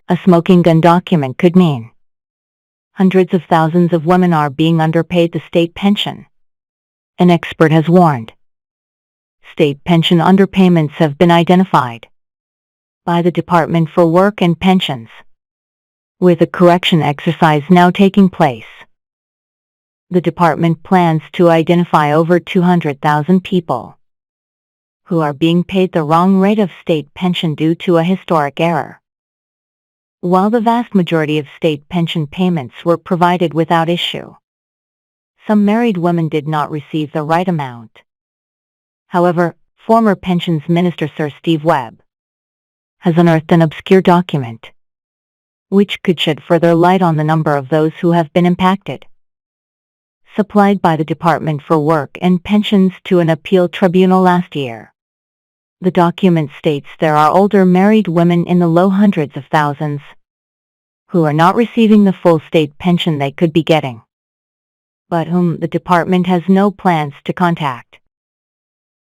A smoking gun document could mean hundreds of thousands of women are being underpaid the state pension. An expert has warned. State pension underpayments have been identified by the Department for Work and Pensions, with a correction exercise now taking place. The department plans to identify over 200,000 people who are being paid the wrong rate of state pension due to a historic error. While the vast majority of state pension payments were provided without issue, some married women did not receive the right amount. However, former Pensions Minister Sir Steve Webb has unearthed an obscure document which could shed further light on the number of those who have been impacted. Supplied by the Department for Work and Pensions to an appeal tribunal last year, the document states there are older married women in the low hundreds of thousands who are not receiving the full state pension they could be getting, but whom the department has no plans to contact.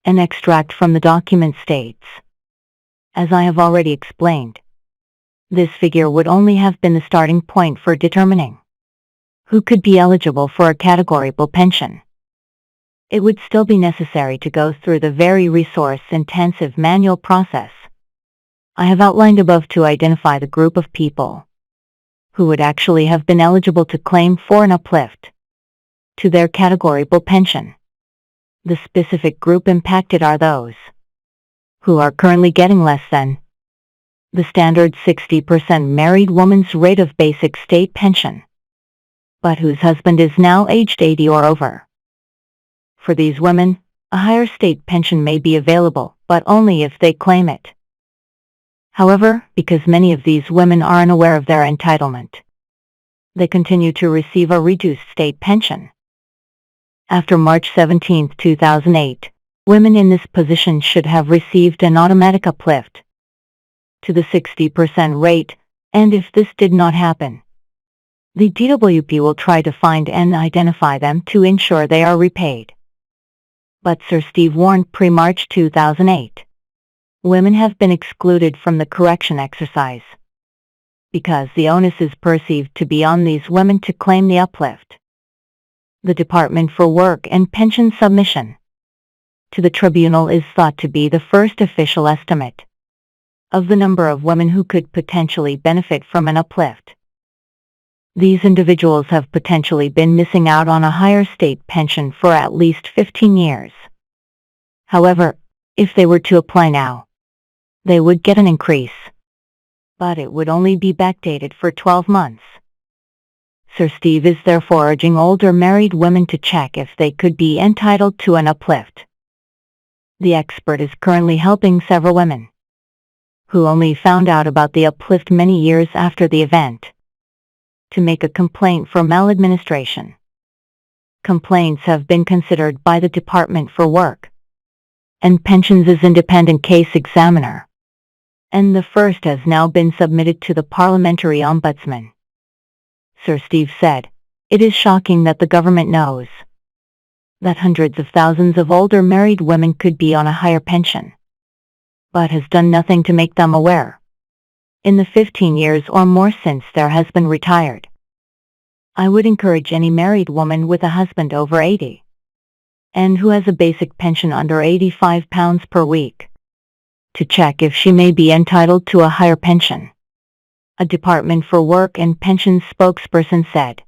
An extract from the document states, as I have already explained, this figure would only have been the starting point for determining who could be eligible for a categorical pension. It would still be necessary to go through the very resource-intensive manual process I have outlined above to identify the group of people who would actually have been eligible to claim for an uplift to their categorical pension. The specific group impacted are those who are currently getting less than the standard 60% married woman's rate of basic state pension, but whose husband is now aged 80 or over. For these women, a higher state pension may be available, but only if they claim it. However, because many of these women are unaware of their entitlement, they continue to receive a reduced state pension. After March 17, 2008, women in this position should have received an automatic uplift to the 60% rate, and if this did not happen, the DWP will try to find and identify them to ensure they are repaid. But Sir Steve warned pre-March 2008, women have been excluded from the correction exercise because the onus is perceived to be on these women to claim the uplift. The Department for Work and Pensions submission to the tribunal is thought to be the first official estimate of the number of women who could potentially benefit from an uplift. These individuals have potentially been missing out on a higher state pension for at least 15 years. However, if they were to apply now, they would get an increase, but it would only be backdated for 12 months. Sir Steve is therefore urging older married women to check if they could be entitled to an uplift. The expert is currently helping several women who only found out about the uplift many years after the event to make a complaint for maladministration. Complaints have been considered by the Department for Work and Pensions as independent case examiner, and the first has now been submitted to the Parliamentary Ombudsman. Sir Steve said, "It is shocking that the government knows that hundreds of thousands of older married women could be on a higher pension, but has done nothing to make them aware. In the 15 years or more since their husband retired, I would encourage any married woman with a husband over 80 and who has a basic pension under £85 per week to check if she may be entitled to a higher pension." A Department for Work and Pensions spokesperson said,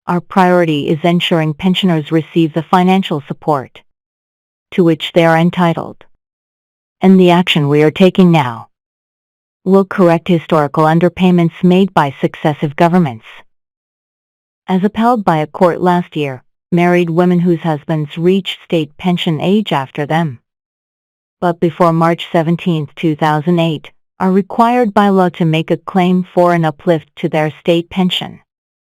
"Our priority is ensuring pensioners receive the financial support to which they are entitled, and the action we are taking now will correct historical underpayments made by successive governments." As upheld by a court last year, married women whose husbands reached state pension age after them, but before March 17, 2008, are required by law to make a claim for an uplift to their state pension.